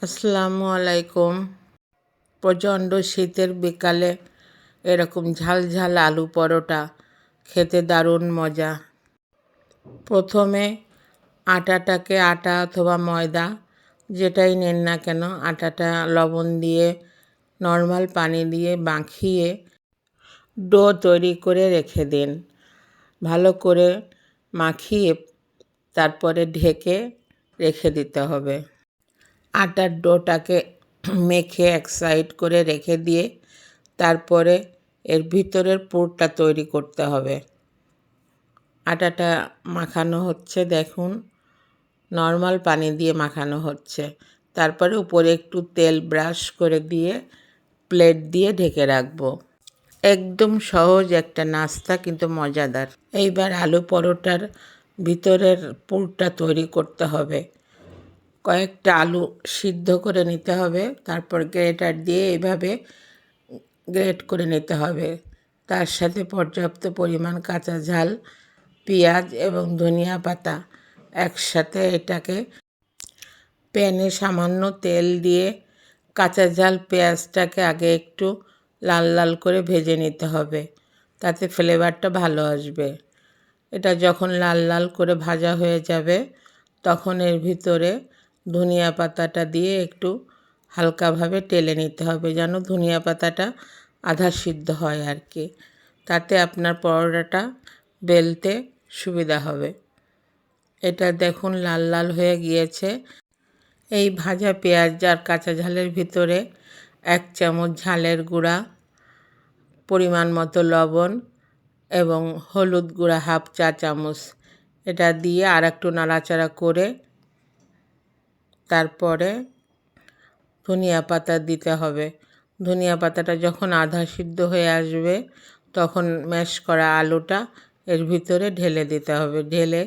আসসালামু আলাইকুম। প্রচণ্ড শীতের বিকালে এরকম ঝাল ঝাল আলু পরোটা খেতে দারুণ মজা। প্রথমে আটাটাকে আটা অথবা ময়দা যেটাই নেন না কেন, আটাটা লবণ দিয়ে নর্মাল পানি দিয়ে মাখিয়ে ডো তৈরি করে রেখে দিন। ভালো করে মাখিয়ে তারপরে ঢেকে রেখে দিতে হবে। আটার ডোটাকে মেখে এক সাইড করে রেখে দিয়ে তারপরে এর ভিতরের পুরটা তৈরি করতে হবে। আটাটা মাখানো হচ্ছে, দেখুন নর্মাল পানি দিয়ে মাখানো হচ্ছে। তারপরে উপরে একটু তেল ব্রাশ করে দিয়ে প্লেট দিয়ে ঢেকে রাখবো। একদম সহজ একটা নাস্তা, কিন্তু মজাদার। এইবার আলু পরোটার ভিতরের পুরটা তৈরি করতে হবে। কয়েকটা আলু সিদ্ধ করে নিতে হবে, তারপর গ্রেটার দিয়ে এইভাবে গ্রেট করে নিতে হবে। তার সাথে পর্যাপ্ত পরিমাণ কাঁচা ঝাল, পেঁয়াজ এবং ধনিয়া পাতা একসাথে এটাকে প্যানে সামান্য তেল দিয়ে কাঁচা ঝাল পেঁয়াজটাকে আগে একটু লাল লাল করে ভেজে নিতে হবে, তাতে ফ্লেভারটা ভালো আসবে। এটা যখন লাল লাল করে ভাজা হয়ে যাবে তখন এর ভিতরে ধনিয়া পাতাটা দিয়ে একটু হালকাভাবে টেলে নিতে হবে, যেন ধনিয়া পাতাটা আধা সিদ্ধ হয় আর কি। তাতে আপনার পরোটাটা বেলতে সুবিধা হবে। এটা দেখুন লাল লাল হয়ে গিয়েছে। এই ভাজা পেঁয়াজ আর কাঁচা ঝালের ভিতরে 1 চামচ ঝালের গুঁড়া, পরিমাণ মতো লবণ এবং হলুদ গুঁড়া 1/2 চা চামচ এটা দিয়ে আর একটু নাড়াচাড়া করে তারপরে ধনিয়া পাতা দিতে হবে। ধনিয়া পাতাটা যখন আধা সিদ্ধ হয়ে আসবে তখন ম্যাশ করা আলুটা এর ভিতরে ঢেলে দিতে হবে। ঢেলে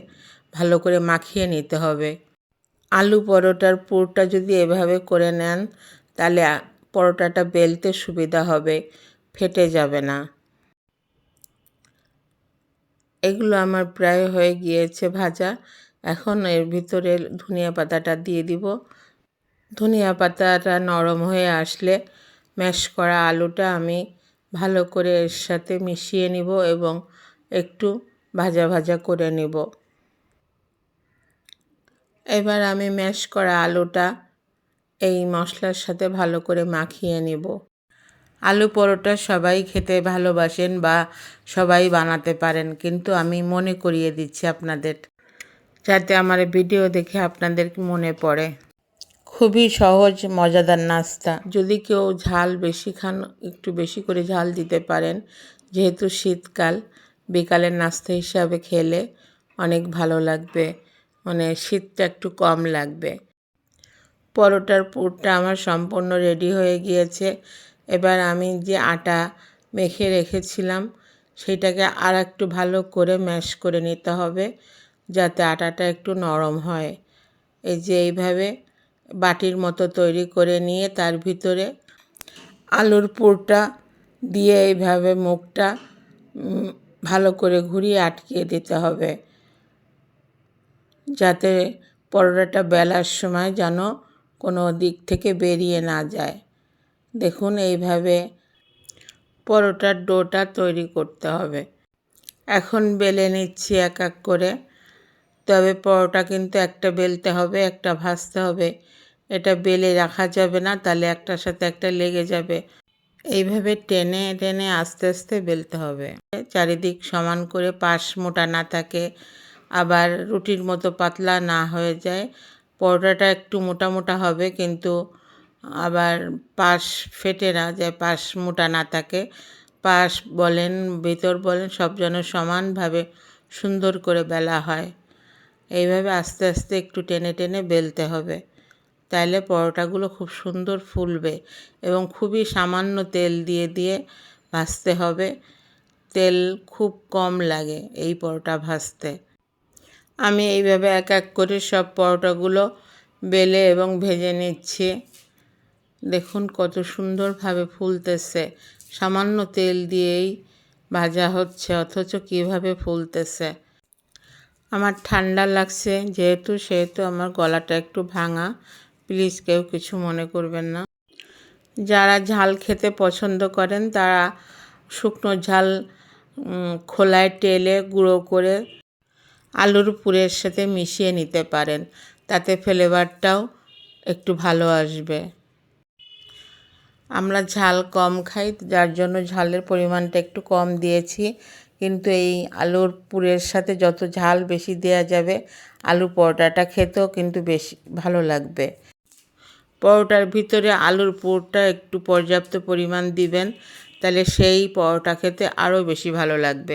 ভালো করে মাখিয়ে নিতে হবে। আলু পরোটার পুরটা যদি এভাবে করে নেন তাহলে পরোটাটা বেলতে সুবিধা হবে, ফেটে যাবে না। এগুলো আমার প্রায় হয়ে গিয়েছে ভাজা। এখন এর ভিতরে ধনিয়া পাতাটা দিয়ে দিব। ধনিয়া পাতাটা নরম হয়ে আসলে ম্যাশ করা আলুটা আমি ভালো করে এর সাথে মিশিয়ে নিব এবং একটু ভাজা ভাজা করে নেব। এবার আমি ম্যাশ করা আলুটা এই মশলার সাথে ভালো করে মাখিয়ে নেব। আলু পরোটা সবাই খেতে ভালোবাসেন বা সবাই বানাতে পারেন, কিন্তু আমি মনে করিয়ে দিচ্ছি আপনাদের, যাতে আমার ভিডিও দেখে আপনাদের মনে পড়ে। খুবই সহজ মজাদার নাস্তা। যদি কেউ ঝাল বেশি খান, একটু বেশি করে ঝাল দিতে পারেন। যেহেতু শীতকাল, বিকালের নাস্তা হিসাবে খেলে অনেক ভালো লাগবে, মানে শীতটা একটু কম লাগবে। পরোটার পুরটা আমার সম্পূর্ণ রেডি হয়ে গিয়েছে। এবার আমি যে আটা মেখে রেখেছিলাম সেটাকে আর একটু ভালো করে ম্যাশ করে নিতে হবে, যাতে আটাটা একটু নরম হয়। এই যে এইভাবে বাটির মতো তৈরি করে নিয়ে তার ভিতরে আলুর পুরটা দিয়ে এইভাবে মুখটা ভালো করে ঘুরিয়ে আটকিয়ে দিতে হবে, যাতে পরোটাটা বেলার সময় যেন কোনো দিক থেকে বেরিয়ে না যায়। দেখুন এইভাবে পরোটার ডোটা তৈরি করতে হবে। এখন বেলে নিচ্ছি এক এক করে। তবে পরোটা কিন্তু একটা বেলতে হবে, একটা ভাজতে হবে। এটা বেলে রাখা যাবে না, তাহলে একটার সাথে একটা লেগে যাবে। এইভাবে টেনে টেনে আস্তে আস্তে বেলতে হবে, চারিদিক সমান করে, পাশ মোটা না থাকে, আবার রুটির মতো পাতলা না হয়ে যায়। পরোটাটা একটু মোটা মোটা হবে, কিন্তু আবার পাশ ফেটে না যায়, পাশ মোটা না থাকে। পাশ বলেন ভিতর বলেন সব যেন সমানভাবে সুন্দর করে বেলা হয়। এইভাবে আস্তে আস্তে একটু টেনে টেনে বেলতে হবে, তাইলে পরোটাগুলো খুব সুন্দর ফুলবে। এবং খুবই সামান্য তেল দিয়ে দিয়ে ভাজতে হবে। তেল খুব কম লাগে এই পরোটা ভাজতে। আমি এইভাবে এক এক করে সব পরোটাগুলো বেলে এবং ভেজে নিচ্ছি। দেখুন কত সুন্দরভাবে ফুলতেছে। সামান্য তেল দিয়েই ভাজা হচ্ছে, অথচ কীভাবে ফুলতেছে। আমার ঠান্ডা লাগছে যেহেতু, সেহেতু আমার গলাটা একটু ভাঙা, প্লিজ কেউ কিছু মনে করবেন না। যারা ঝাল খেতে পছন্দ করেন তারা শুকনো ঝাল খোলায় টেলে গুঁড়ো করে আলুর পুরের সাথে মিশিয়ে নিতে পারেন, তাতে ফ্লেভারটাও একটু ভালো আসবে। আমরা ঝাল কম খাই, যার জন্য ঝালের পরিমাণটা একটু কম দিয়েছি, কিন্তু এই আলুর পুরের সাথে যত ঝাল বেশি দেওয়া যাবে আলু পরোটাটা খেতেও কিন্তু বেশি ভালো লাগবে। পরোটার ভিতরে আলুর পুরটা একটু পর্যাপ্ত পরিমাণ দিবেন, তাহলে সেই পরোটা খেতে আরও বেশি ভালো লাগবে।